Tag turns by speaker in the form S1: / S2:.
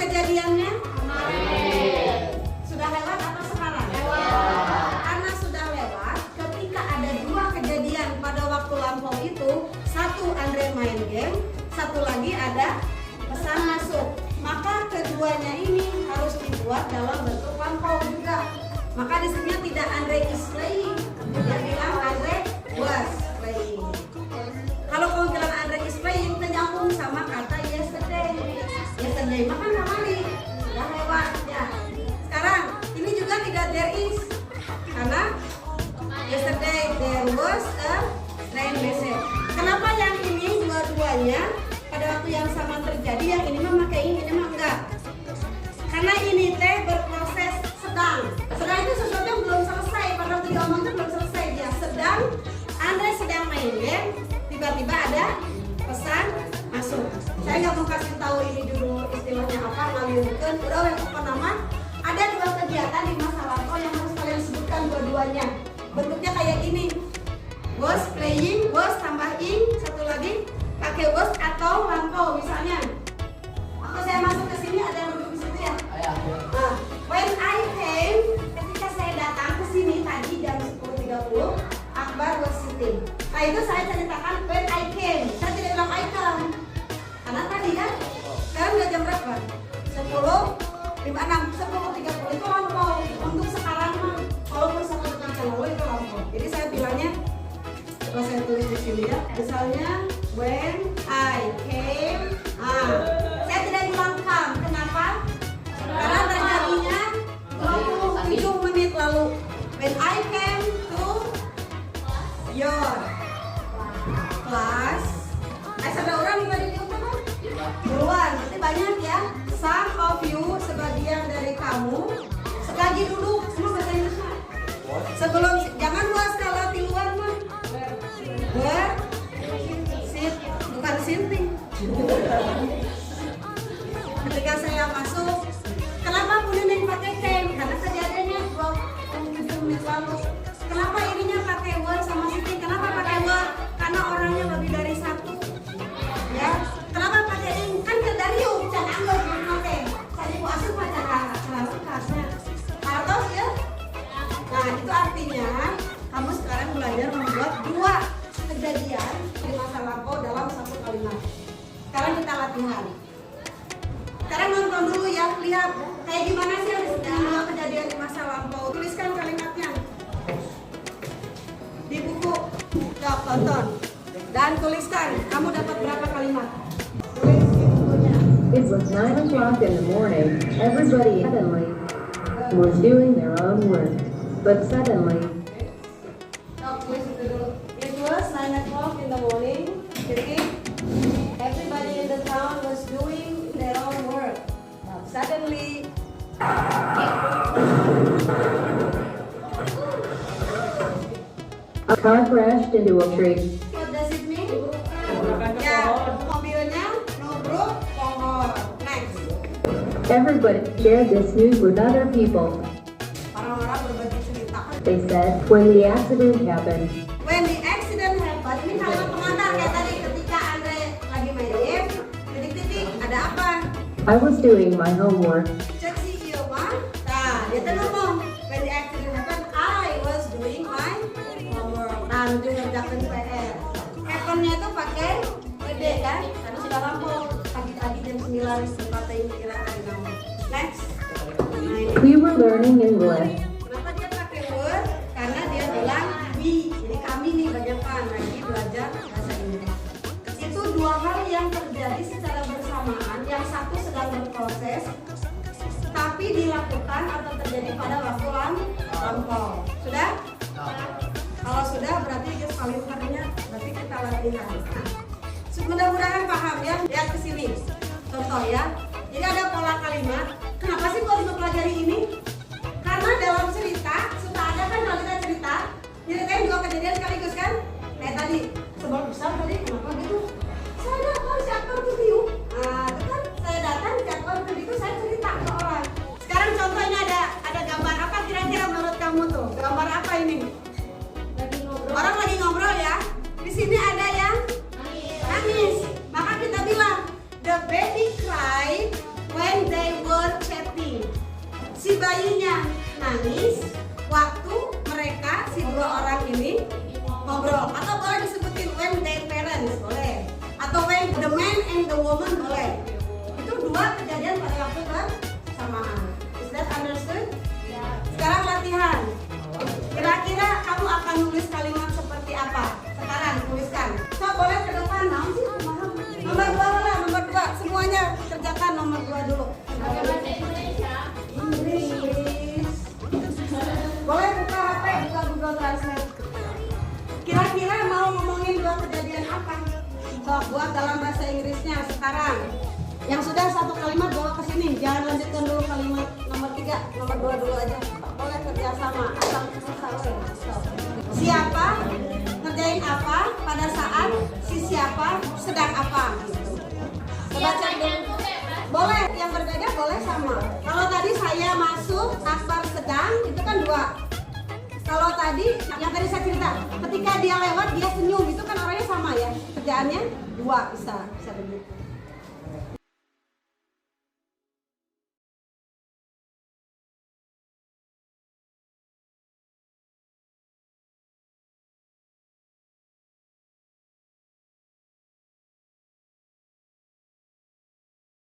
S1: kejadiannya? Sudah lewat apa sekarang? Karena sudah lewat, ketika ada dua kejadian pada waktu lampau itu, satu Andre main game, satu lagi ada pesan masuk. Maka keduanya ini harus dibuat dalam bentuk lampau juga. Maka di sini tidak Andre is playing, dia bilang Andre was playing. Kalau kamu bilang Andre is playing, ternyambung sama kata yesterday. Yesterday makan kemari, sudah lewat ya. Sekarang ini juga tidak there is, karena yesterday there was a rain message. Kenapa yang ini dua-duanya pada waktu yang sama terjadi, yang ini memakai ini mah enggak? Karena ini teh berproses sedang. Sedang itu sesuatu yang belum selesai, pada waktu diomong itu belum selesai. Dia sedang, Andre sedang main game, tiba-tiba ada pesan masuk. Saya nggak mau kasih tahu ini dulu istilahnya apa, ngaliurkeun. Udah yang apa nama? Ada dua kegiatan di masa lampau yang harus kalian sebutkan dua-duanya. Bentuknya kayak gini. Was playing, was tambah ing, satu lagi pakai was atau lampau misalnya. Waktu saya masuk ke sini ada yang duduk di situ ya. Nah, when I came, ketika saya datang ke sini tadi jam 10.30, Akbar was sitting. Nah itu saya ceritakan when I came. Saya tidak bilang I come. Karena tadi kan, sekarang udah jam berapa? 10.30 itu lampau. Untuk sekarang mah, walaupun 1 detik yang lalu itu lampau. Jadi saya bilangnya, coba saya tulis di sini ya. Misalnya when I came, saya tidak bilang come. Kenapa? Karena terjadinya 27 menit lalu. When I came to your class, ada orang yang di utama? Duluan, berarti banyak ya. Some of you, sebagian dari kamu, lagi duduk, semua bahasa Inggrisnya. Sebelum, jangan luas kalau di luar mah. Sit, bukan sitting. Ketika saya masuk, kenapa punya yang pakai came? Karena kejadiannya 27 menit lalu. Kenapa ininya pakai were sama sitting? Kenapa pakai were? Karena orangnya lebih dari satu. Ya, kenapa pakai ing? Kan dari yuk, jangan anggap pakai. Saya mau asup aja kasnya. Harus ya. Nah, itu artinya kamu sekarang belajar membuat dua kejadian di masa lampau dalam satu kalimat. Sekarang kita latihan. Sekarang nonton dulu ya, lihat kayak gimana sih dua kejadian di masa lampau. Tuliskan kalimatnya di buku. Coba tonton dan tuliskan. Kamu dapat berapa kalimat? Tulis di bukunya.
S2: It was 9 o'clock in the morning. Everybody suddenly was doing their own work, but suddenly.
S1: Tulis itu dulu. It was 9 o'clock in the morning. Jadi everybody in the town was doing their own work. Suddenly,
S2: a car crashed into a tree.
S1: what does it mean? Ya, mobilnya nubruk pohon. Next,
S2: Everybody shared this news with other people.
S1: orang-orang berbagi cerita.
S2: They said, when the accident happened,
S1: When the accident happened, ini kalimat pengantar kayak tadi ketika Andre lagi main game, titik-titik, ada apa?
S2: I was doing my homework.
S1: Cek si Ilma, nah dia tuh ngomong, when the accident happened, I was doing my homework. Nah, itu ngerjakan PR. Happennya itu pakai WD kan, karena sudah lampau. Pagi-pagi jam 9, tempatnya ini kira-kira kamu. Next. Nah, ini.
S2: We were learning English.
S1: Kenapa dia pakai were? Karena dia bilang we, jadi kami nih banyakan lagi belajar bahasa Inggris. Itu dua hal yang terjadi secara bersamaan, yang satu sedang berproses, tapi dilakukan atau terjadi pada waktu lampau. Sudah? Kalau sudah berarti dia paling harinya, berarti kita latihan. Mudah-mudahan paham ya. Lihat ke sini. Contoh ya. Jadi ada pola kalimat. Kenapa sih kok harus mempelajari ini? Karena dalam cerita suka ada kan kalau kita cerita, nyeritain dua kejadian sekaligus kan? Kayak tadi, sebab besar tadi kenapa gitu? Saya datang si aktor ke Rio. Nah, itu kan saya datang si aktor ke Rio, saya cerita ke orang. Sekarang contohnya ada gambar apa kira-kira menurut kamu tuh? Gambar apa ini? Orang lagi ngobrol ya. Di sini ada yang nangis. Maka kita bilang the baby cried when they bayinya nangis waktu mereka si dua orang ini ngobrol, atau boleh disebutin when their parents, boleh, atau when the man and the woman, boleh. Itu dua kejadian pada waktu bersamaan. Is that understood? Sekarang latihan. Kira-kira kamu akan nulis kalimat seperti apa? Sekarang tuliskan. So, boleh ke depan. Nah, sih paham. Nomor 2 lah, nomor 2. Semuanya kerjakan nomor 2 dulu. Inggris. Boleh buka HP, buka Google Translate. Kira-kira mau ngomongin dua kejadian apa? So, buat dalam bahasa Inggrisnya sekarang. Yang sudah satu kalimat bawa ke sini. Jangan lanjutkan dulu kalimat nomor 3, nomor 2 dulu aja. Boleh kerja sama. Asal siapa ngerjain apa pada saat si siapa sedang apa gitu. Coba cek dulu. Boleh yang berbeda, boleh sama. Kalau tadi saya masuk, Akbar sedang, itu kan 2. Kalau tadi yang tadi saya cerita, ketika dia lewat dia senyum, itu kan orangnya sama ya. Kerjaannya 2 bisa begitu.